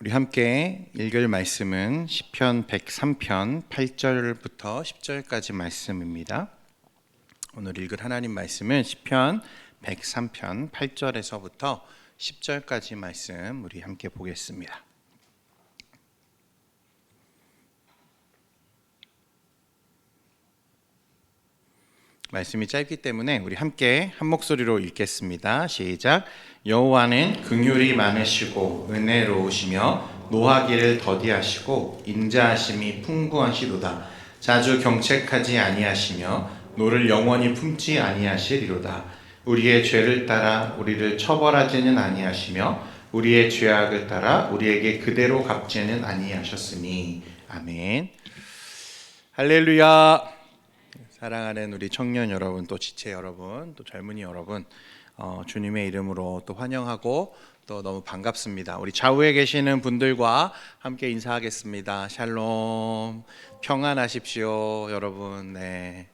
우리 함께 읽을 말씀은 시편 103편 8절부터 10절까지 말씀입니다. 오늘 읽을 하나님 말씀은 시편 103편 8절에서부터 10절까지 말씀 우리 함께 보겠습니다. 말씀이 짧기 때문에 우리 함께 한 목소리로 읽겠습니다. 시작. 여호와는 긍휼이 많으시고 은혜로우시며 노하기를 더디하시고 인자하심이 풍부하시도다. 자주 경책하지 아니하시며 노를 영원히 품지 아니하시리로다. 우리의 죄를 따라 우리를 처벌하지는 아니하시며 우리의 죄악을 따라 우리에게 그대로 갚지는 아니하셨으니. 아멘. 할렐루야. 사랑하는 우리 청년 여러분, 또 지체 여러분, 또 젊은이 여러분, 주님의 이름으로 또 환영하고 또 너무 반갑습니다. 우리 좌우에 계시는 분들과 함께 인사하겠습니다. 샬롬, 평안하십시오, 여러분. 네.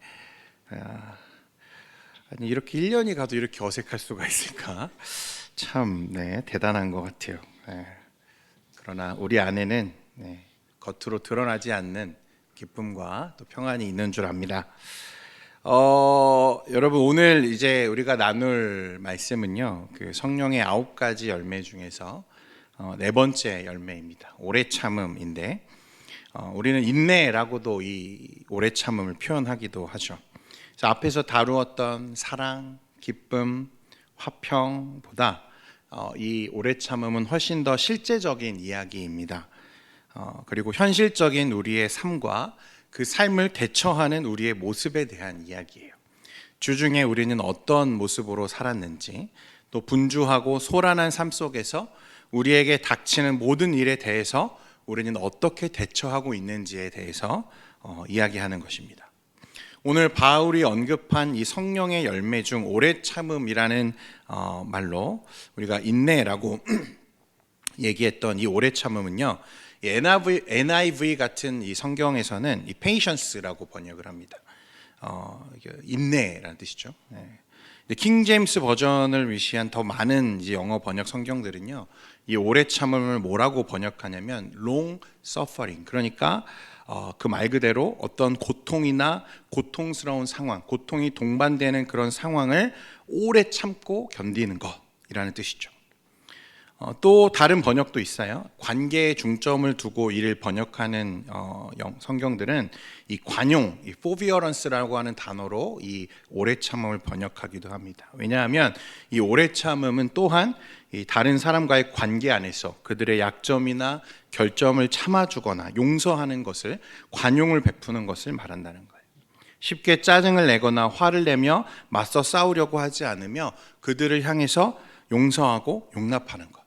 아니 이렇게 1년이 가도 이렇게 어색할 수가 있을까? 참, 네, 대단한 것 같아요. 네. 그러나 우리 안에는 겉으로 드러나지 않는 기쁨과 또 평안이 있는 줄 압니다. 여러분, 오늘 이제 우리가 나눌 말씀은요, 그 성령의 9가지 열매 중에서 4번째 열매입니다. 오래 참음인데, 우리는 인내라고도 이 오래 참음을 표현하기도 하죠. 그래서 앞에서 다루었던 사랑, 기쁨, 화평보다 이 오래 참음은 훨씬 더 실제적인 이야기입니다. 그리고 현실적인 우리의 삶과 그 삶을 대처하는 우리의 모습에 대한 이야기예요. 주중에 우리는 어떤 모습으로 살았는지, 또 분주하고 소란한 삶 속에서 우리에게 닥치는 모든 일에 대해서 우리는 어떻게 대처하고 있는지에 대해서 이야기하는 것입니다. 오늘 바울이 언급한 이 성령의 열매 중 오래 참음이라는 말로 우리가 인내라고 얘기했던 이 오래 참음은요, NIV 같은 이 성경에서는 이 patience라고 번역을 합니다. 인내라는 뜻이죠. 킹 제임스 버전을 위시한 더 많은 이제 영어 번역 성경들은요, 이 오래 참음을 뭐라고 번역하냐면 long suffering. 그러니까 그 말 그대로 어떤 고통이나 고통스러운 상황, 고통이 동반되는 그런 상황을 오래 참고 견디는 것이라는 뜻이죠. 또 다른 번역도 있어요. 관계에 중점을 두고 이를 번역하는 성경들은 이 관용, 이 forbearance라고 하는 단어로 이 오래 참음을 번역하기도 합니다. 왜냐하면 이 오래 참음은 또한 이 다른 사람과의 관계 안에서 그들의 약점이나 결점을 참아주거나 용서하는 것을, 관용을 베푸는 것을 말한다는 거예요. 쉽게 짜증을 내거나 화를 내며 맞서 싸우려고 하지 않으며 그들을 향해서 용서하고 용납하는 것.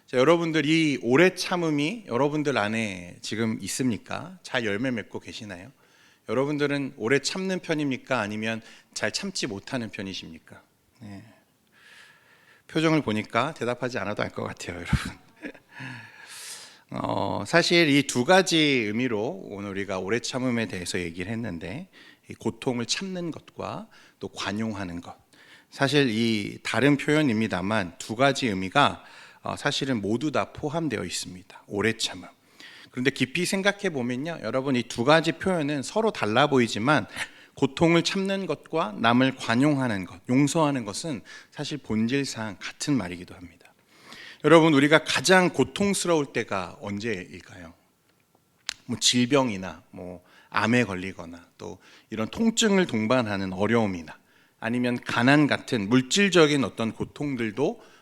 자, 여러분들 이 오래 참음이 여러분들 안에 지금 있습니까? 잘 열매 맺고 계시나요? 여러분들은 오래 참는 편입니까? 아니면 잘 참지 못하는 편이십니까? 네. 표정을 보니까 대답하지 않아도 알 것 같아요, 여러분. 사실 이 두 가지 의미로 오늘 우리가 오래 참음에 대해서 얘기를 했는데, 이 고통을 참는 것과 또 관용하는 것, 사실 이 다른 표현입니다만 두 가지 의미가 사실은 모두 다 포함되어 있습니다. 오래 참음. 그런데 깊이 생각해 보면요, 여러분, 이 두 가지 표현은 서로 달라 보이지만 고통을 참는 것과 남을 관용하는 것, 용서하는 것은 사실 본질상 같은 말이기도 합니다. 여러분, 우리가 가장 고통스러울 때가 언제일까요? 질병이나 암에 걸리거나 또 이런 통증을 동반하는 어려움이나 아니면 가난 같은 물질적인 어떤 고통들도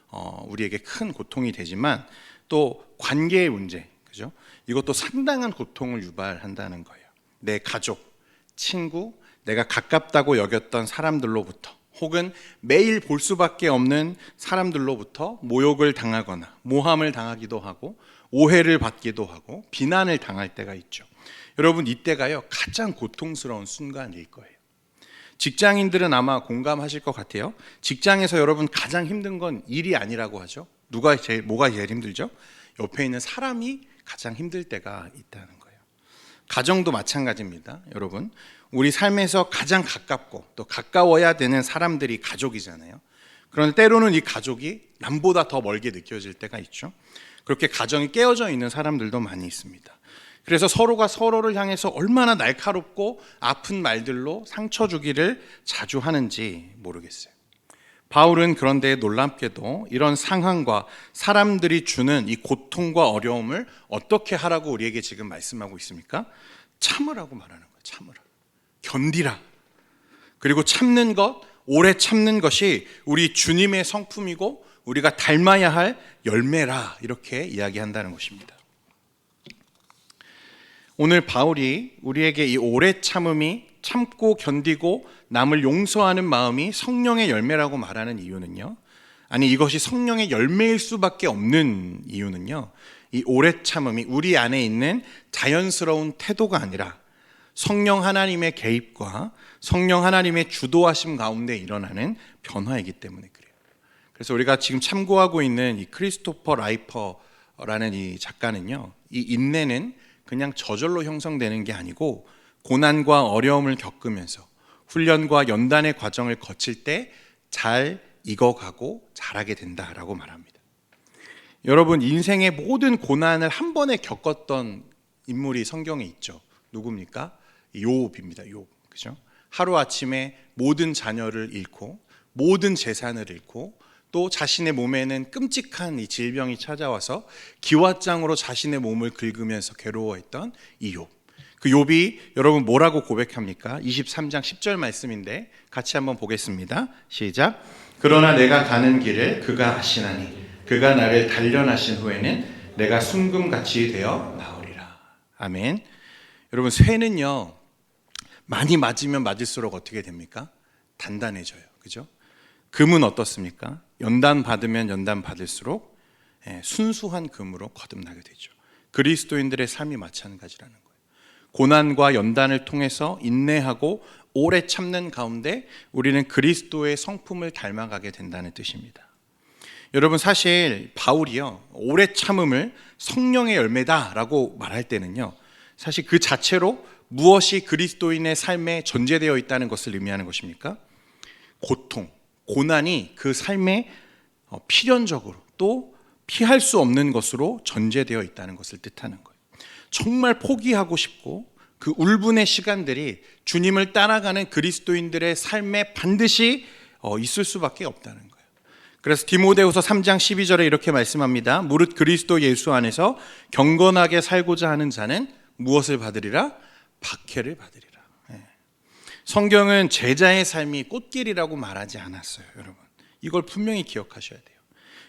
우리에게 큰 고통이 되지만, 또 관계의 문제, 그죠? 이것도 상당한 고통을 유발한다는 거예요. 내 가족, 친구, 내가 가깝다고 여겼던 사람들로부터, 혹은 매일 볼 수밖에 없는 사람들로부터 모욕을 당하거나 모함을 당하기도 하고 오해를 받기도 하고 비난을 당할 때가 있죠. 여러분, 이때가요 가장 고통스러운 순간일 거예요. 직장인들은 아마 공감하실 것 같아요. 직장에서 여러분 가장 힘든 건 일이 아니라고 하죠. 뭐가 제일 힘들죠? 옆에 있는 사람이 가장 힘들 때가 있다는 거예요. 가정도 마찬가지입니다. 여러분, 우리 삶에서 가장 가깝고 또 가까워야 되는 사람들이 가족이잖아요. 그런데 때로는 이 가족이 남보다 더 멀게 느껴질 때가 있죠. 그렇게 가정이 깨어져 있는 사람들도 많이 있습니다. 그래서 서로가 서로를 향해서 얼마나 날카롭고 아픈 말들로 상처 주기를 자주 하는지 모르겠어요. 바울은 그런데 놀랍게도 이런 상황과 사람들이 주는 이 고통과 어려움을 어떻게 하라고 우리에게 지금 말씀하고 있습니까? 참으라고 말하는 거예요. 참으라. 견디라. 그리고 참는 것, 오래 참는 것이 우리 주님의 성품이고 우리가 닮아야 할 열매라, 이렇게 이야기한다는 것입니다. 오늘 바울이 우리에게 이 오래 참음이, 참고 견디고 남을 용서하는 마음이 성령의 열매라고 말하는 이유는요, 아니 이것이 성령의 열매일 수밖에 없는 이유는요, 이 오래 참음이 우리 안에 있는 자연스러운 태도가 아니라 성령 하나님의 개입과 성령 하나님의 주도하심 가운데 일어나는 변화이기 때문에 그래요. 그래서 우리가 지금 참고하고 있는 이 크리스토퍼 라이퍼라는 이 작가는요, 이 인내는 그냥 저절로 형성되는 게 아니고 고난과 어려움을 겪으면서 훈련과 연단의 과정을 거칠 때 잘 익어가고 자라게 된다라고 말합니다. 여러분, 인생의 모든 고난을 한 번에 겪었던 인물이 성경에 있죠. 누굽니까? 욥입니다. 욥. 그죠? 하루아침에 모든 자녀를 잃고 모든 재산을 잃고 또 자신의 몸에는 끔찍한 이 질병이 찾아와서 기왓장으로 자신의 몸을 긁으면서 괴로워했던 이 욥. 그 욥이 여러분 뭐라고 고백합니까? 23장 10절 말씀인데 같이 한번 보겠습니다. 시작. 그러나 내가 가는 길을 그가 아시나니 그가 나를 단련하신 후에는 내가 순금같이 되어 나오리라. 아멘. 여러분, 쇠는요 많이 맞으면 맞을수록 어떻게 됩니까? 단단해져요. 그죠? 금은 어떻습니까? 연단 받으면 연단 받을수록 순수한 금으로 거듭나게 되죠. 그리스도인들의 삶이 마찬가지라는 거예요. 고난과 연단을 통해서 인내하고 오래 참는 가운데 우리는 그리스도의 성품을 닮아가게 된다는 뜻입니다. 여러분, 사실 바울이요 오래 참음을 성령의 열매다라고 말할 때는요, 사실 그 자체로 무엇이 그리스도인의 삶에 전제되어 있다는 것을 의미하는 것입니까? 고통, 고난이 그 삶에 필연적으로 또 피할 수 없는 것으로 전제되어 있다는 것을 뜻하는 거예요. 정말 포기하고 싶고 그 울분의 시간들이 주님을 따라가는 그리스도인들의 삶에 반드시 있을 수밖에 없다는 거예요. 그래서 디모데후서 3장 12절에 이렇게 말씀합니다. 무릇 그리스도 예수 안에서 경건하게 살고자 하는 자는 무엇을 받으리라? 박해를 받으리라. 성경은 제자의 삶이 꽃길이라고 말하지 않았어요. 여러분, 이걸 분명히 기억하셔야 돼요.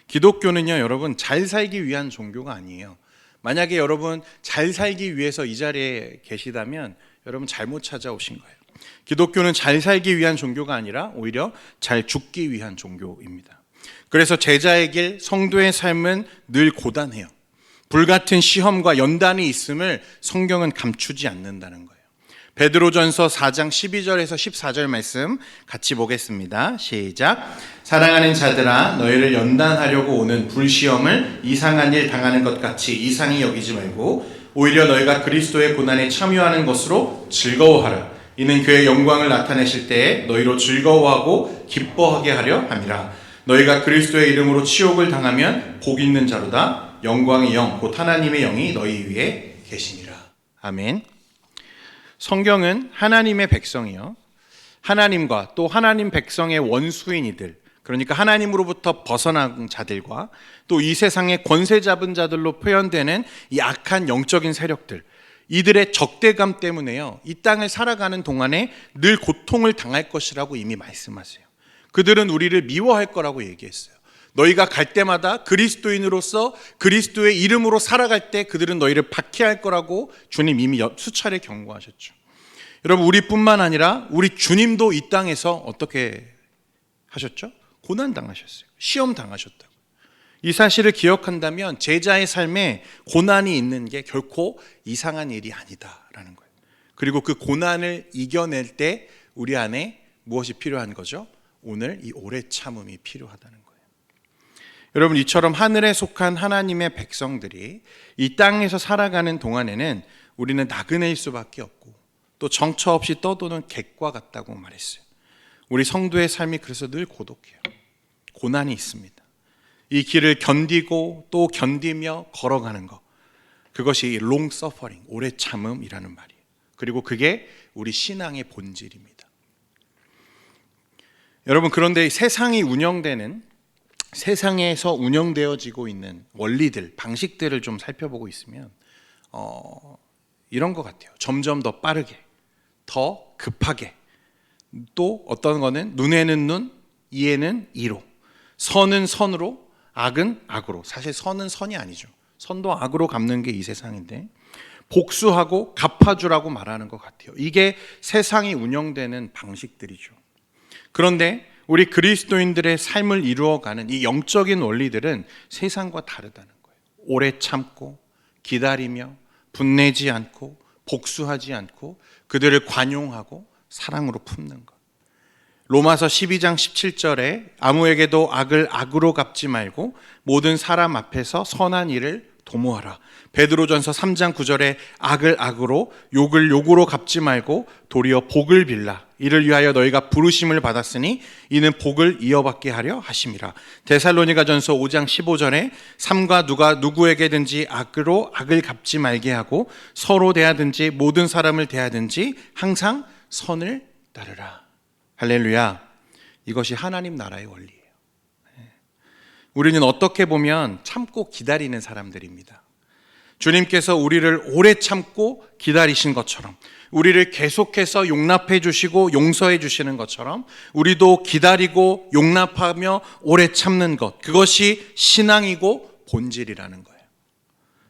기독교는요 여러분 잘 살기 위한 종교가 아니에요. 만약에 여러분 잘 살기 위해서 이 자리에 계시다면 여러분 잘못 찾아오신 거예요. 기독교는 잘 살기 위한 종교가 아니라 오히려 잘 죽기 위한 종교입니다. 그래서 제자의 길, 성도의 삶은 늘 고단해요. 불같은 시험과 연단이 있음을 성경은 감추지 않는다는 거예요. 베드로전서 4장 12절에서 14절 말씀 같이 보겠습니다. 시작. 사랑하는 자들아, 너희를 연단하려고 오는 불시험을 이상한 일 당하는 것 같이 이상히 여기지 말고 오히려 너희가 그리스도의 고난에 참여하는 것으로 즐거워하라. 이는 그의 영광을 나타내실 때에 너희로 즐거워하고 기뻐하게 하려 함이라. 너희가 그리스도의 이름으로 치욕을 당하면 복 있는 자로다. 영광의 영 곧 하나님의 영이 너희 위에 계시니라. 아멘. 성경은 하나님의 백성이요, 하나님과 또 하나님 백성의 원수인 이들, 그러니까 하나님으로부터 벗어난 자들과 또 이 세상의 권세 잡은 자들로 표현되는 이 악한 영적인 세력들, 이들의 적대감 때문에요 이 땅을 살아가는 동안에 늘 고통을 당할 것이라고 이미 말씀하세요. 그들은 우리를 미워할 거라고 얘기했어요. 너희가 갈 때마다 그리스도인으로서 그리스도의 이름으로 살아갈 때 그들은 너희를 박해할 거라고 주님 이미 수차례 경고하셨죠. 여러분, 우리뿐만 아니라 우리 주님도 이 땅에서 어떻게 하셨죠? 고난 당하셨어요. 시험 당하셨다고. 이 사실을 기억한다면 제자의 삶에 고난이 있는 게 결코 이상한 일이 아니다라는 거예요. 그리고 그 고난을 이겨낼 때 우리 안에 무엇이 필요한 거죠? 오늘 이 오래 참음이 필요하다는 거예요. 여러분, 이처럼 하늘에 속한 하나님의 백성들이 이 땅에서 살아가는 동안에는 우리는 나그네일 수밖에 없고 또 정처 없이 떠도는 객과 같다고 말했어요. 우리 성도의 삶이 그래서 늘 고독해요. 고난이 있습니다. 이 길을 견디고 또 견디며 걸어가는 것, 그것이 long suffering, 오래 참음이라는 말이에요. 그리고 그게 우리 신앙의 본질입니다. 여러분, 그런데 세상에서 운영되어지고 있는 원리들, 방식들을 좀 살펴보고 있으면 이런 것 같아요. 점점 더 빠르게, 더 급하게, 또 어떤 거는 눈에는 눈, 이에는 이로, 선은 선으로, 악은 악으로. 사실 선은 선이 아니죠. 선도 악으로 갚는 게 이 세상인데, 복수하고 갚아주라고 말하는 것 같아요. 이게 세상이 운영되는 방식들이죠. 그런데 우리 그리스도인들의 삶을 이루어가는 이 영적인 원리들은 세상과 다르다는 거예요. 오래 참고 기다리며 분내지 않고 복수하지 않고 그들을 관용하고 사랑으로 품는 것. 로마서 12장 17절에 아무에게도 악을 악으로 갚지 말고 모든 사람 앞에서 선한 일을 도모하라. 베드로전서 3장 9절에 악을 악으로 욕을 욕으로 갚지 말고 도리어 복을 빌라. 이를 위하여 너희가 부르심을 받았으니 이는 복을 이어받게 하려 하심이라. 데살로니가전서 5장 15절에 삼가 누가 누구에게든지 악으로 악을 갚지 말게 하고 서로 대하든지 모든 사람을 대하든지 항상 선을 따르라. 할렐루야. 이것이 하나님 나라의 원리예요. 우리는 어떻게 보면 참고 기다리는 사람들입니다. 주님께서 우리를 오래 참고 기다리신 것처럼, 우리를 계속해서 용납해 주시고 용서해 주시는 것처럼 우리도 기다리고 용납하며 오래 참는 것, 그것이 신앙이고 본질이라는 거예요.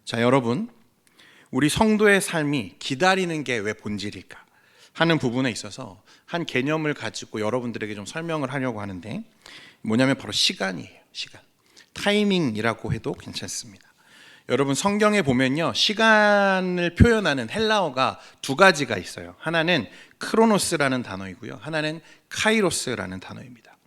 자, 여러분, 우리 성도의 삶이 기다리는 게 왜 본질일까 하는 부분에 있어서 한 개념을 가지고 여러분들에게 좀 설명을 하려고 하는데, 뭐냐면 바로 시간이에요. 시간. 타이밍이라고 해도 괜찮습니다. 여러분, 성경에 보면요, 시간을 표현하는 헬라어가 두 가지가 있어요. 하나는 크로노스라는 단어이고요, 하나는 카이로스라는 단어입니다.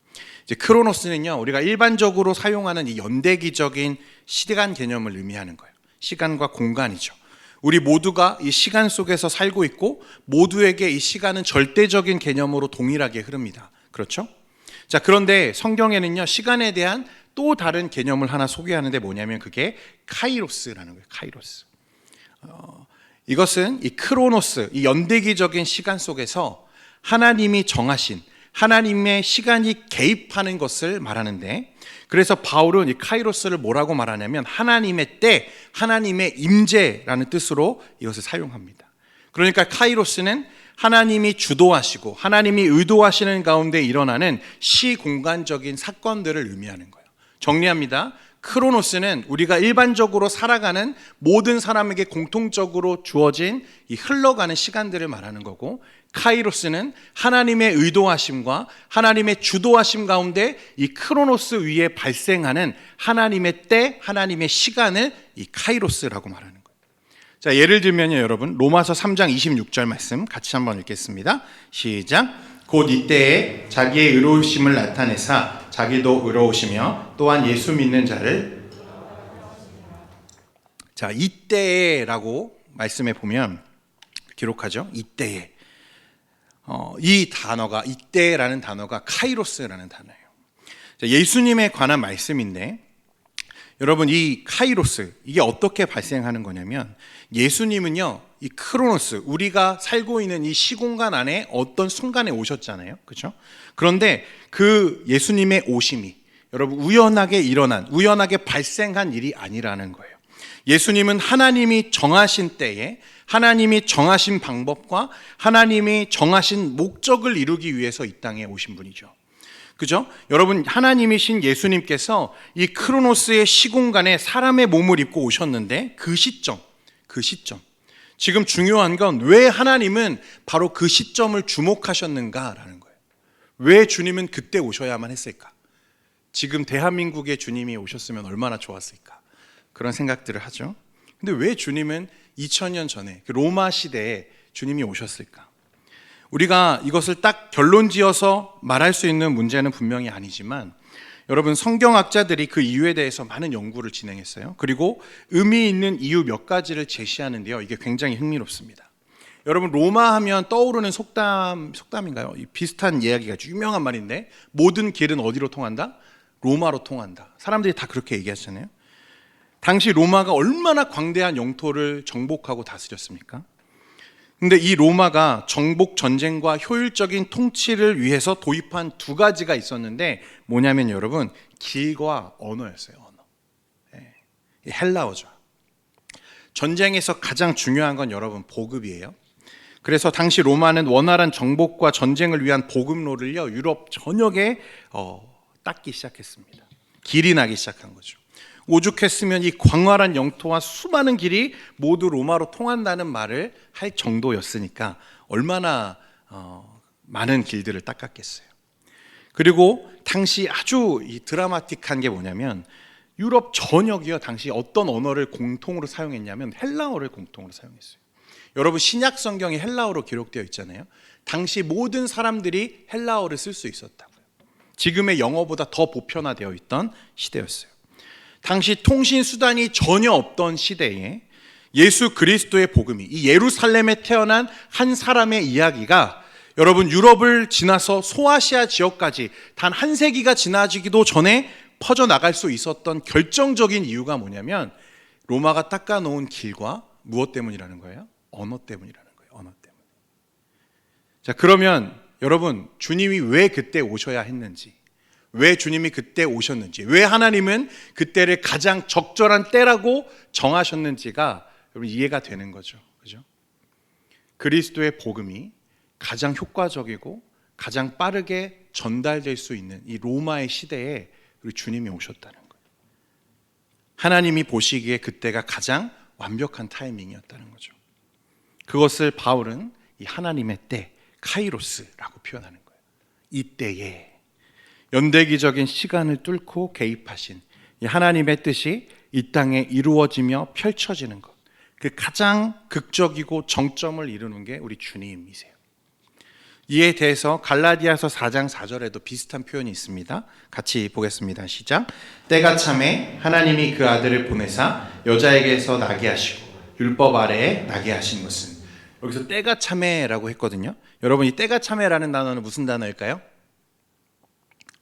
이제 크로노스는요, 우리가 일반적으로 사용하는 이 연대기적인 시간 개념을 의미하는 거예요. 시간과 공간이죠. 우리 모두가 이 시간 속에서 살고 있고 모두에게 이 시간은 절대적인 개념으로 동일하게 흐릅니다. 그렇죠? 자, 그런데 성경에는요, 시간에 대한 또 다른 개념을 하나 소개하는데 뭐냐면 그게 카이로스라는 거예요. 카이로스. 이것은 이 크로노스, 이 연대기적인 시간 속에서 하나님이 정하신 하나님의 시간이 개입하는 것을 말하는데, 그래서 바울은 이 카이로스를 뭐라고 말하냐면 하나님의 때, 하나님의 임재라는 뜻으로 이것을 사용합니다. 그러니까 카이로스는 하나님이 주도하시고 하나님이 의도하시는 가운데 일어나는 시공간적인 사건들을 의미하는 거예요. 정리합니다. 크로노스는 우리가 일반적으로 살아가는 모든 사람에게 공통적으로 주어진 이 흘러가는 시간들을 말하는 거고, 카이로스는 하나님의 의도하심과 하나님의 주도하심 가운데 이 크로노스 위에 발생하는 하나님의 때, 하나님의 시간을 이 카이로스라고 말하는 거예요. 자, 예를 들면요, 여러분, 로마서 3장 26절 말씀 같이 한번 읽겠습니다. 시작. 곧 이때에 자기의 의로우심을 나타내사 자기도 의로우시며 또한 예수 믿는 자를. 자, 이때라고 말씀에 보면 기록하죠. 이때에. 이 단어가, 이때라는 단어가 카이로스라는 단어예요. 자, 예수님에 관한 말씀인데, 여러분, 이 카이로스, 이게 어떻게 발생하는 거냐면, 예수님은요, 이 크로노스, 우리가 살고 있는 이 시공간 안에 어떤 순간에 오셨잖아요. 그렇죠? 그런데 그 예수님의 오심이 여러분 우연하게 일어난, 우연하게 발생한 일이 아니라는 거예요. 예수님은 하나님이 정하신 때에 하나님이 정하신 방법과 하나님이 정하신 목적을 이루기 위해서 이 땅에 오신 분이죠. 그죠? 여러분, 하나님이신 예수님께서 이 크로노스의 시공간에 사람의 몸을 입고 오셨는데 그 시점, 지금 중요한 건 왜 하나님은 바로 그 시점을 주목하셨는가라는 거예요. 왜 주님은 그때 오셔야만 했을까? 지금 대한민국에 주님이 오셨으면 얼마나 좋았을까? 그런 생각들을 하죠. 근데 왜 주님은 2000년 전에 그 로마 시대에 주님이 오셨을까? 우리가 이것을 딱 결론 지어서 말할 수 있는 문제는 분명히 아니지만, 여러분, 성경학자들이 그 이유에 대해서 많은 연구를 진행했어요. 그리고 의미 있는 이유 몇 가지를 제시하는데요, 이게 굉장히 흥미롭습니다. 여러분, 로마 하면 떠오르는 속담인가요? 비슷한 이야기가 유명한 말인데, 모든 길은 어디로 통한다? 로마로 통한다. 사람들이 다 그렇게 얘기하잖아요. 당시 로마가 얼마나 광대한 영토를 정복하고 다스렸습니까? 근데 이 로마가 정복 전쟁과 효율적인 통치를 위해서 도입한 두 가지가 있었는데 뭐냐면 여러분, 길과 언어였어요. 언어. 헬라어죠. 전쟁에서 가장 중요한 건 여러분 복음이에요. 그래서 당시 로마는 원활한 정복과 전쟁을 위한 복음로를요 유럽 전역에 닦기 시작했습니다. 길이 나기 시작한 거죠. 오죽했으면 이 광활한 영토와 수많은 길이 모두 로마로 통한다는 말을 할 정도였으니까 얼마나 많은 길들을 닦았겠어요. 그리고 당시 아주 이 드라마틱한 게 뭐냐면 유럽 전역이요 당시 어떤 언어를 공통으로 사용했냐면 헬라어를 공통으로 사용했어요. 여러분 신약 성경이 헬라어로 기록되어 있잖아요. 당시 모든 사람들이 헬라어를 쓸 수 있었다고요. 지금의 영어보다 더 보편화되어 있던 시대였어요. 당시 통신 수단이 전혀 없던 시대에 예수 그리스도의 복음이, 이 예루살렘에 태어난 한 사람의 이야기가 여러분 유럽을 지나서 소아시아 지역까지 단 한 세기가 지나지기도 전에 퍼져나갈 수 있었던 결정적인 이유가 뭐냐면 로마가 닦아놓은 길과 무엇 때문이라는 거예요? 언어 때문이라는 거예요. 언어 때문. 자, 그러면 여러분 주님이 왜 그때 오셔야 했는지, 왜 주님이 그때 오셨는지, 왜 하나님은 그때를 가장 적절한 때라고 정하셨는지가 여러분 이해가 되는 거죠. 그죠? 그리스도의 복음이 가장 효과적이고 가장 빠르게 전달될 수 있는 이 로마의 시대에 우리 주님이 오셨다는 거예요. 하나님이 보시기에 그때가 가장 완벽한 타이밍이었다는 거죠. 그것을 바울은 이 하나님의 때, 카이로스라고 표현하는 거예요. 이때에 연대기적인 시간을 뚫고 개입하신 이 하나님의 뜻이 이 땅에 이루어지며 펼쳐지는 것, 그 가장 극적이고 정점을 이루는 게 우리 주님이세요. 이에 대해서 갈라디아서 4장 4절에도 비슷한 표현이 있습니다. 같이 보겠습니다. 시작. 때가 참에 하나님이 그 아들을 보내사 여자에게서 나게 하시고 율법 아래에 나게 하신 것은, 여기서 때가 참에라고 했거든요. 여러분 이 때가 참에라는 단어는 무슨 단어일까요?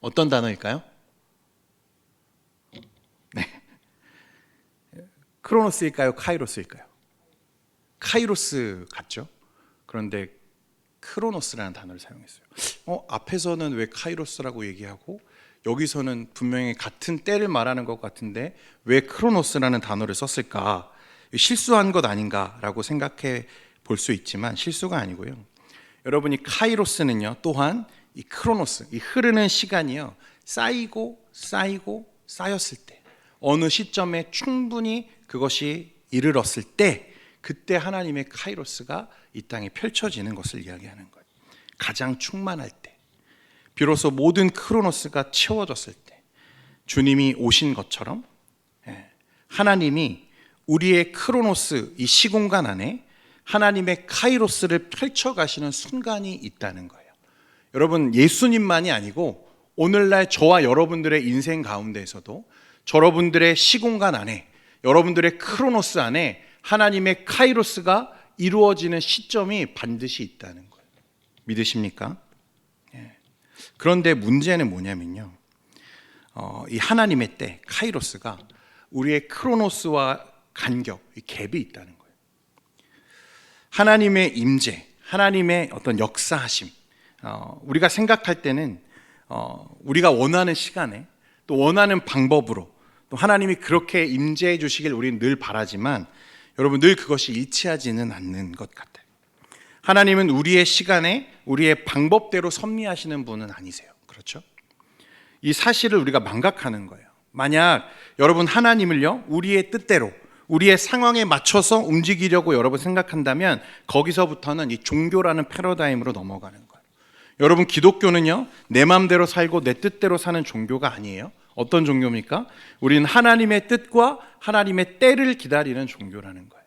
어떤 단어일까요? 네. 크로노스일까요? 카이로스일까요? 카이로스 같죠? 그런데 크로노스라는 단어를 사용했어요. 앞에서는 왜 카이로스라고 얘기하고 여기서는 분명히 같은 때를 말하는 것 같은데 왜 크로노스라는 단어를 썼을까? 실수한 것 아닌가라고 생각해 볼 수 있지만 실수가 아니고요. 여러분이 카이로스는요 또한 이 크로노스, 이 흐르는 시간이요 쌓이고 쌓였을 때, 어느 시점에 충분히 그것이 이르렀을 때, 그때 하나님의 카이로스가 이 땅에 펼쳐지는 것을 이야기하는 거예요. 가장 충만할 때, 비로소 모든 크로노스가 채워졌을 때 주님이 오신 것처럼 하나님이 우리의 크로노스, 이 시공간 안에 하나님의 카이로스를 펼쳐가시는 순간이 있다는 거예요. 여러분 예수님만이 아니고 오늘날 저와 여러분들의 인생 가운데에서도 여러분들의 시공간 안에, 여러분들의 크로노스 안에 하나님의 카이로스가 이루어지는 시점이 반드시 있다는 거예요. 믿으십니까? 그런데 문제는 뭐냐면요, 이 하나님의 때 카이로스가 우리의 크로노스와 간격, 이 갭이 있다는 거예요. 하나님의 임재, 하나님의 어떤 역사하심, 우리가 생각할 때는 우리가 원하는 시간에 또 원하는 방법으로 또 하나님이 그렇게 임재해 주시길 우리는 늘 바라지만 여러분 늘 그것이 일치하지는 않는 것 같아요. 하나님은 우리의 시간에 우리의 방법대로 섭리하시는 분은 아니세요. 그렇죠? 이 사실을 우리가 망각하는 거예요. 만약 여러분 하나님을요 우리의 뜻대로 우리의 상황에 맞춰서 움직이려고 여러분 생각한다면 거기서부터는 이 종교라는 패러다임으로 넘어가는 거예요. 여러분 기독교는요 내 마음대로 살고 내 뜻대로 사는 종교가 아니에요. 어떤 종교입니까? 우리는 하나님의 뜻과 하나님의 때를 기다리는 종교라는 거예요.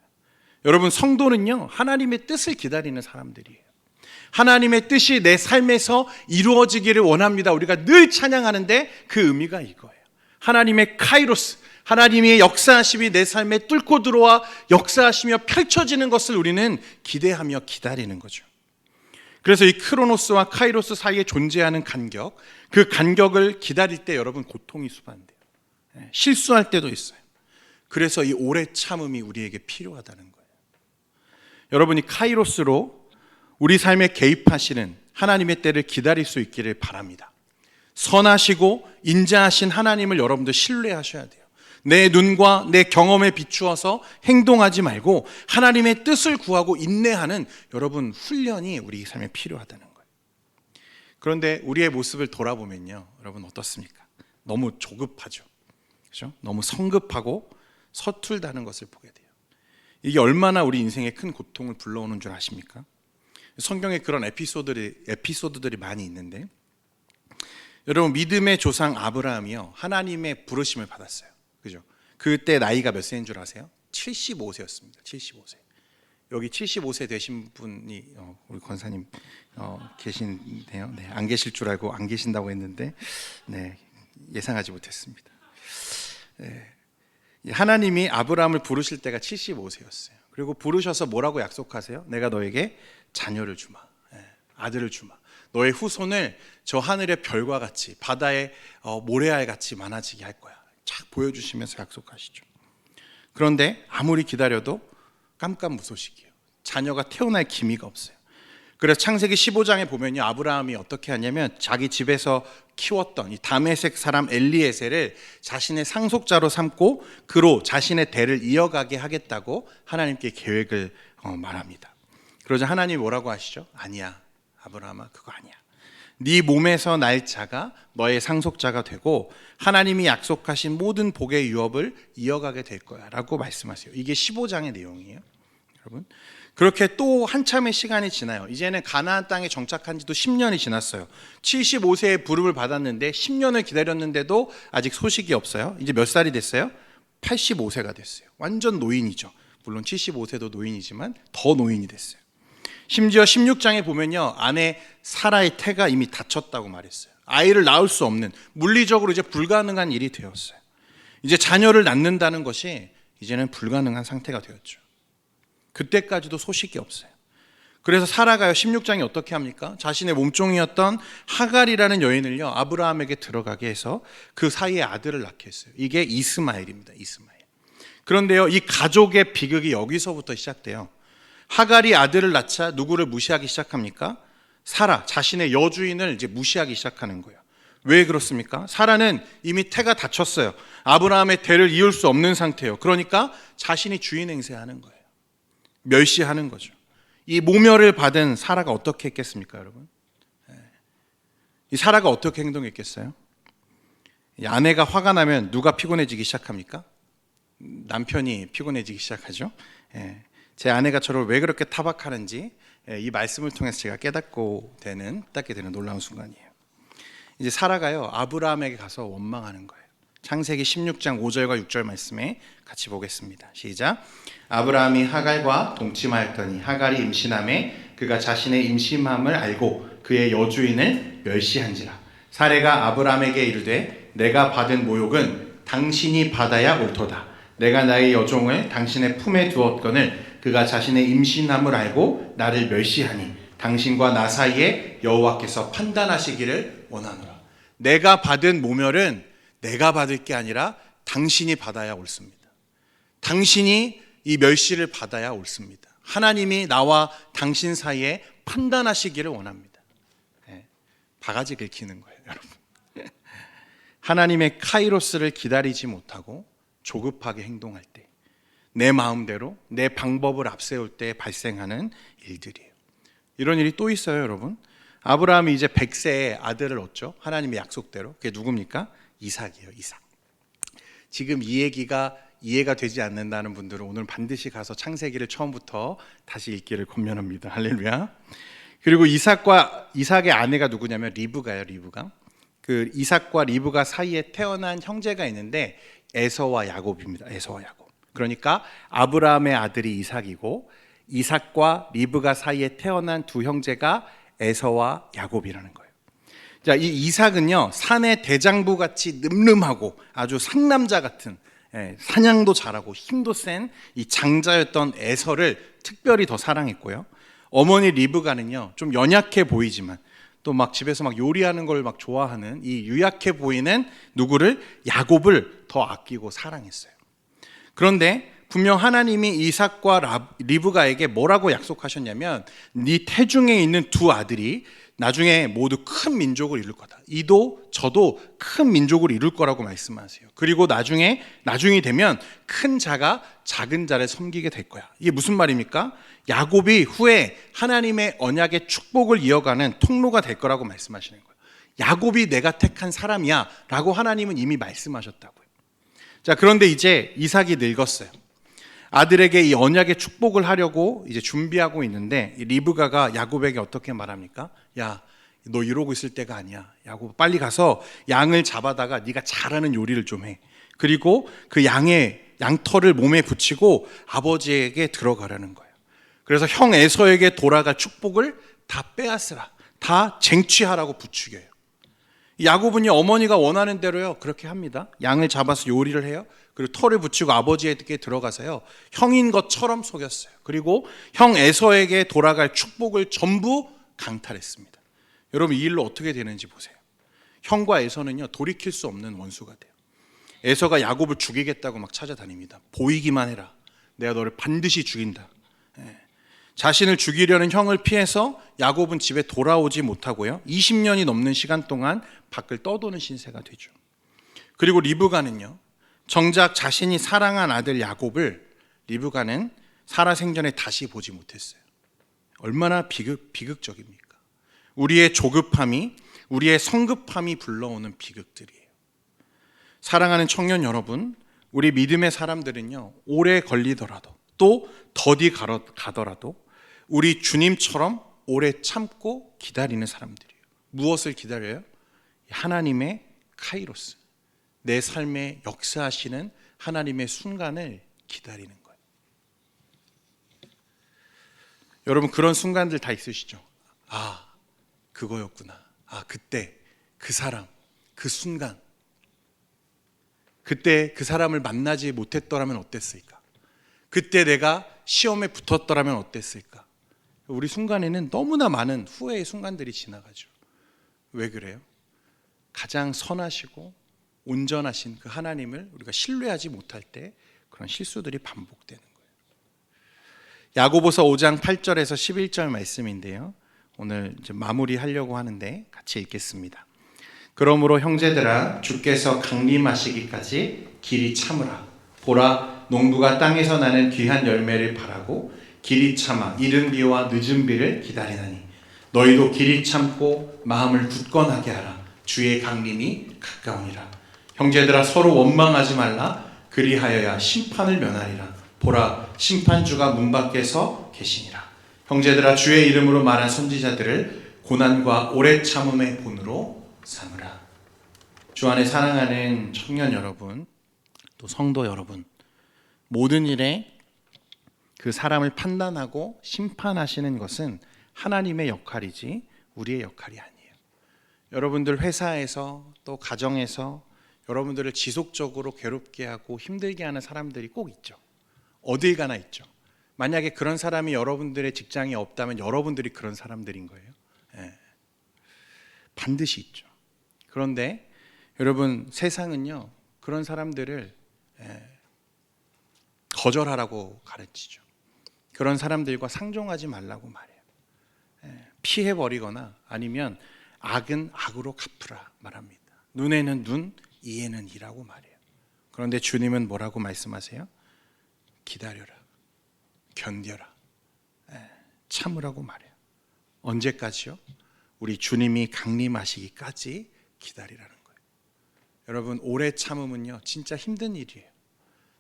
여러분 성도는요 하나님의 뜻을 기다리는 사람들이에요. 하나님의 뜻이 내 삶에서 이루어지기를 원합니다. 우리가 늘 찬양하는데 그 의미가 이거예요. 하나님의 카이로스, 하나님의 역사하심이 내 삶에 뚫고 들어와 역사하시며 펼쳐지는 것을 우리는 기대하며 기다리는 거죠. 그래서 이 크로노스와 카이로스 사이에 존재하는 간격, 그 간격을 기다릴 때 여러분 고통이 수반돼요. 실수할 때도 있어요. 그래서 이 오래 참음이 우리에게 필요하다는 거예요. 여러분이 카이로스로 우리 삶에 개입하시는 하나님의 때를 기다릴 수 있기를 바랍니다. 선하시고 인자하신 하나님을 여러분들 신뢰하셔야 돼요. 내 눈과 내 경험에 비추어서 행동하지 말고 하나님의 뜻을 구하고 인내하는 여러분 훈련이 우리 삶에 필요하다는 거예요. 그런데 우리의 모습을 돌아보면요, 여러분 어떻습니까? 너무 조급하죠. 그렇죠? 너무 성급하고 서툴다는 것을 보게 돼요. 이게 얼마나 우리 인생에 큰 고통을 불러오는 줄 아십니까? 성경에 그런 에피소드들이 많이 있는데, 여러분 믿음의 조상 아브라함이요, 하나님의 부르심을 받았어요. 그죠? 그때 나이가 몇 세인 줄 아세요? 75세였습니다. 75세. 여기 75세 되신 분이 우리 권사님 계신데요. 네, 안 계실 줄 알고 안 계신다고 했는데, 네, 예상하지 못했습니다. 네, 하나님이 아브라함을 부르실 때가 75세였어요. 그리고 부르셔서 뭐라고 약속하세요? 내가 너에게 자녀를 주마, 아들을 주마. 너의 후손을 저 하늘의 별과 같이 바다의 모래알 같이 많아지게 할 거야. 쫙 보여주시면서 약속하시죠. 그런데 아무리 기다려도 깜깜무소식이에요. 자녀가 태어날 기미가 없어요. 그래서 창세기 15장에 보면요, 아브라함이 어떻게 하냐면 자기 집에서 키웠던 이 다메섹 사람 엘리에셀을 자신의 상속자로 삼고 그로 자신의 대를 이어가게 하겠다고 하나님께 계획을 말합니다. 그러자 하나님이 뭐라고 하시죠? 아니야, 아브라함아, 그거 아니야. 네 몸에서 날 자가 너의 상속자가 되고 하나님이 약속하신 모든 복의 유업을 이어가게 될 거야 라고 말씀하세요. 이게 15장의 내용이에요. 여러분, 그렇게 또 한참의 시간이 지나요. 이제는 가나안 땅에 정착한 지도 10년이 지났어요. 75세의 부름을 받았는데 10년을 기다렸는데도 아직 소식이 없어요. 이제 몇 살이 됐어요? 85세가 됐어요. 완전 노인이죠. 물론 75세도 노인이지만 더 노인이 됐어요. 심지어 16장에 보면요, 아내 사라의 태가 이미 다쳤다고 말했어요. 아이를 낳을 수 없는, 물리적으로 이제 불가능한 일이 되었어요. 이제 자녀를 낳는다는 것이 이제는 불가능한 상태가 되었죠. 그때까지도 소식이 없어요. 그래서 사라가요, 16장이 어떻게 합니까? 자신의 몸종이었던 하갈이라는 여인을요, 아브라함에게 들어가게 해서 그 사이에 아들을 낳게 했어요. 이게 이스마엘입니다. 이스마엘. 그런데요, 이 가족의 비극이 여기서부터 시작돼요. 하갈이 아들을 낳자 누구를 무시하기 시작합니까? 사라, 자신의 여주인을 이제 무시하기 시작하는 거예요. 왜 그렇습니까? 사라는 이미 태가 다쳤어요. 아브라함의 대를 이을 수 없는 상태예요. 그러니까 자신이 주인 행세하는 거예요. 멸시하는 거죠. 이 모멸을 받은 사라가 어떻게 했겠습니까, 여러분? 이 사라가 어떻게 행동했겠어요? 이 아내가 화가 나면 누가 피곤해지기 시작합니까? 남편이 피곤해지기 시작하죠. 제 아내가 저를 왜 그렇게 타박하는지 이 말씀을 통해서 제가 깨닫게 되는 놀라운 순간이에요. 이제 사라가요, 아브라함에게 가서 원망하는 거예요. 창세기 16장 5절과 6절 말씀에 같이 보겠습니다. 시작. 아브라함이 하갈과 동침하였더니 하갈이 임신함에 그가 자신의 임신함을 알고 그의 여주인을 멸시한지라. 사레가 아브라함에게 이르되 내가 받은 모욕은 당신이 받아야 옳도다. 내가 나의 여종을 당신의 품에 두었거늘 그가 자신의 임신함을 알고 나를 멸시하니 당신과 나 사이에 여호와께서 판단하시기를 원하노라. 내가 받은 모멸은 내가 받을 게 아니라 당신이 받아야 옳습니다. 당신이 이 멸시를 받아야 옳습니다. 하나님이 나와 당신 사이에 판단하시기를 원합니다. 바가지 긁히는 거예요, 여러분. 하나님의 카이로스를 기다리지 못하고 조급하게 행동할 때, 내 마음대로 내 방법을 앞세울 때 발생하는 일들이에요. 이런 일이 또 있어요, 여러분. 아브라함이 이제 100세에 아들을 얻죠. 하나님의 약속대로. 그게 누굽니까? 이삭이에요, 이삭. 지금 이 얘기가 이해가 되지 않는다는 분들은 오늘 반드시 가서 창세기를 처음부터 다시 읽기를 권면합니다. 할렐루야. 그리고 이삭의 아내가 누구냐면 리브가예요, 리브가. 그 이삭과 리브가 사이에 태어난 형제가 있는데 에서와 야곱입니다. 에서와 야곱. 그러니까 아브라함의 아들이 이삭이고 이삭과 리브가 사이에 태어난 두 형제가 에서와 야곱이라는 거예요. 자, 이 이삭은요, 산의 대장부 같이 늠름하고 아주 상남자 같은, 사냥도 잘하고 힘도 센 이 장자였던 에서를 특별히 더 사랑했고요. 어머니 리브가는요, 좀 연약해 보이지만 또 막 집에서 막 요리하는 걸 막 좋아하는 이 유약해 보이는 누구를? 야곱을 더 아끼고 사랑했어요. 그런데 분명 하나님이 이삭과 리브가에게 뭐라고 약속하셨냐면 네 태중에 있는 두 아들이 나중에 모두 큰 민족을 이룰 거다. 이도 저도 큰 민족을 이룰 거라고 말씀하세요. 그리고 나중이 되면 큰 자가 작은 자를 섬기게 될 거야. 이게 무슨 말입니까? 야곱이 후에 하나님의 언약의 축복을 이어가는 통로가 될 거라고 말씀하시는 거예요. 야곱이 내가 택한 사람이야 라고 하나님은 이미 말씀하셨다고요. 자, 그런데 이제 이삭이 늙었어요. 아들에게 이 언약의 축복을 하려고 이제 준비하고 있는데 리브가가 야곱에게 어떻게 말합니까? 야, 너 이러고 있을 때가 아니야. 야곱, 빨리 가서 양을 잡아다가 네가 잘하는 요리를 좀 해. 그리고 그 양털을 몸에 붙이고 아버지에게 들어가라는 거예요. 그래서 형 에서에게 돌아갈 축복을 다 빼앗으라. 다 쟁취하라고 부추겨요. 야곱은요, 어머니가 원하는 대로요 그렇게 합니다. 양을 잡아서 요리를 해요. 그리고 털을 붙이고 아버지에게 들어가서요 형인 것처럼 속였어요. 그리고 형 에서에게 돌아갈 축복을 전부 강탈했습니다. 여러분, 이 일로 어떻게 되는지 보세요. 형과 에서는요 돌이킬 수 없는 원수가 돼요. 에서가 야곱을 죽이겠다고 막 찾아다닙니다. 보이기만 해라. 내가 너를 반드시 죽인다. 자신을 죽이려는 형을 피해서 야곱은 집에 돌아오지 못하고요 20년이 넘는 시간 동안 밖을 떠도는 신세가 되죠. 그리고 리브가는요 정작 자신이 사랑한 아들 야곱을 리브가는 살아생전에 다시 보지 못했어요. 얼마나 비극적입니까? 우리의 조급함이, 우리의 성급함이 불러오는 비극들이에요. 사랑하는 청년 여러분, 우리 믿음의 사람들은요 오래 걸리더라도 또 더디 가더라도 우리 주님처럼 오래 참고 기다리는 사람들이에요. 무엇을 기다려요? 하나님의 카이로스, 내 삶에 역사하시는 하나님의 순간을 기다리는 거예요. 여러분, 그런 순간들 다 있으시죠? 아, 그거였구나. 아, 그때 그 사람, 그 순간, 그때 그 사람을 만나지 못했더라면 어땠을까? 그때 내가 시험에 붙었더라면 어땠을까? 우리 순간에는 너무나 많은 후회의 순간들이 지나가죠. 왜 그래요? 가장 선하시고 온전하신 그 하나님을 우리가 신뢰하지 못할 때 그런 실수들이 반복되는 거예요. 야고보서 5장 8절에서 11절 말씀인데요, 오늘 이제 마무리하려고 하는데 같이 읽겠습니다. 그러므로 형제들아, 주께서 강림하시기까지 길이 참으라. 보라, 농부가 땅에서 나는 귀한 열매를 바라고 길이 참아 이른 비와 늦은 비를 기다리나니 너희도 길이 참고 마음을 굳건하게 하라. 주의 강림이 가까우니라. 형제들아, 서로 원망하지 말라. 그리하여야 심판을 면하리라. 보라, 심판주가 문 밖에서 계시니라. 형제들아, 주의 이름으로 말한 선지자들을 고난과 오래 참음의 본으로 삼으라. 주 안에 사랑하는 청년 여러분, 또 성도 여러분, 모든 일에 그 사람을 판단하고 심판하시는 것은 하나님의 역할이지 우리의 역할이 아니에요. 여러분들 회사에서 또 가정에서 여러분들을 지속적으로 괴롭게 하고 힘들게 하는 사람들이 꼭 있죠. 어딜 가나 있죠. 만약에 그런 사람이 여러분들의 직장에 없다면 여러분들이 그런 사람들인 거예요. 반드시 있죠. 그런데 여러분, 세상은요 그런 사람들을 거절하라고 가르치죠. 그런 사람들과 상종하지 말라고 말해요. 피해버리거나 아니면 악은 악으로 갚으라 말합니다. 눈에는 눈, 이에는 이라고 말해요. 그런데 주님은 뭐라고 말씀하세요? 기다려라, 견뎌라, 참으라고 말해요. 언제까지요? 우리 주님이 강림하시기까지 기다리라는 거예요. 여러분, 오래 참음은요 진짜 힘든 일이에요.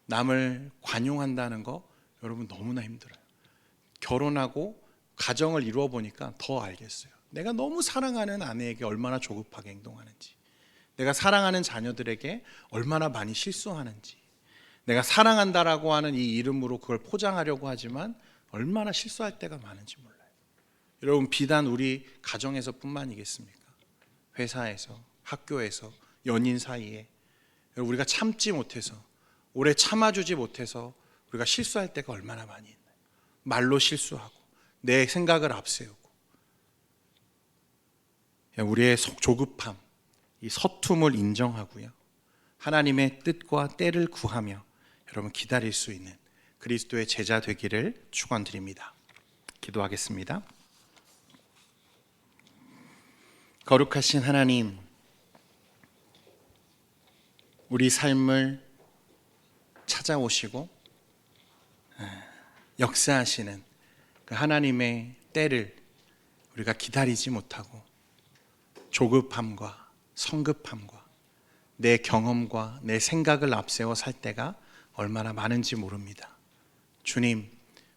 남을 관용한다는 거 여러분 너무나 힘들어요. 결혼하고 가정을 이루어 보니까 더 알겠어요. 내가 너무 사랑하는 아내에게 얼마나 조급하게 행동하는지, 내가 사랑하는 자녀들에게 얼마나 많이 실수하는지, 내가 사랑한다라고 하는 이 이름으로 그걸 포장하려고 하지만 얼마나 실수할 때가 많은지 몰라요. 여러분, 비단 우리 가정에서 뿐만이겠습니까? 회사에서, 학교에서, 연인 사이에 우리가 참지 못해서, 오래 참아주지 못해서 우리가 실수할 때가 얼마나 많이 있나요? 말로 실수하고 내 생각을 앞세우고. 우리의 조급함, 이 서툼을 인정하고요. 하나님의 뜻과 때를 구하며 여러분 기다릴 수 있는 그리스도의 제자 되기를 축원드립니다. 기도하겠습니다. 거룩하신 하나님, 우리 삶을 찾아오시고 역사하시는 그 하나님의 때를 우리가 기다리지 못하고 조급함과 성급함과 내 경험과 내 생각을 앞세워 살 때가 얼마나 많은지 모릅니다. 주님,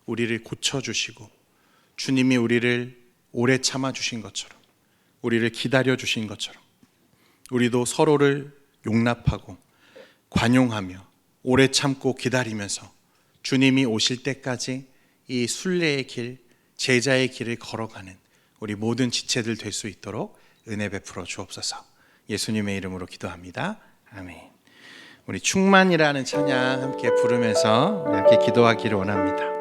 우리를 고쳐주시고 주님이 우리를 오래 참아주신 것처럼, 우리를 기다려주신 것처럼 우리도 서로를 용납하고 관용하며 오래 참고 기다리면서 주님이 오실 때까지 이 순례의 길, 제자의 길을 걸어가는 우리 모든 지체들 될 수 있도록 은혜 베풀어 주옵소서. 예수님의 이름으로 기도합니다. 아멘. 우리 충만이라는 찬양 함께 부르면서 우리 함께 기도하기를 원합니다.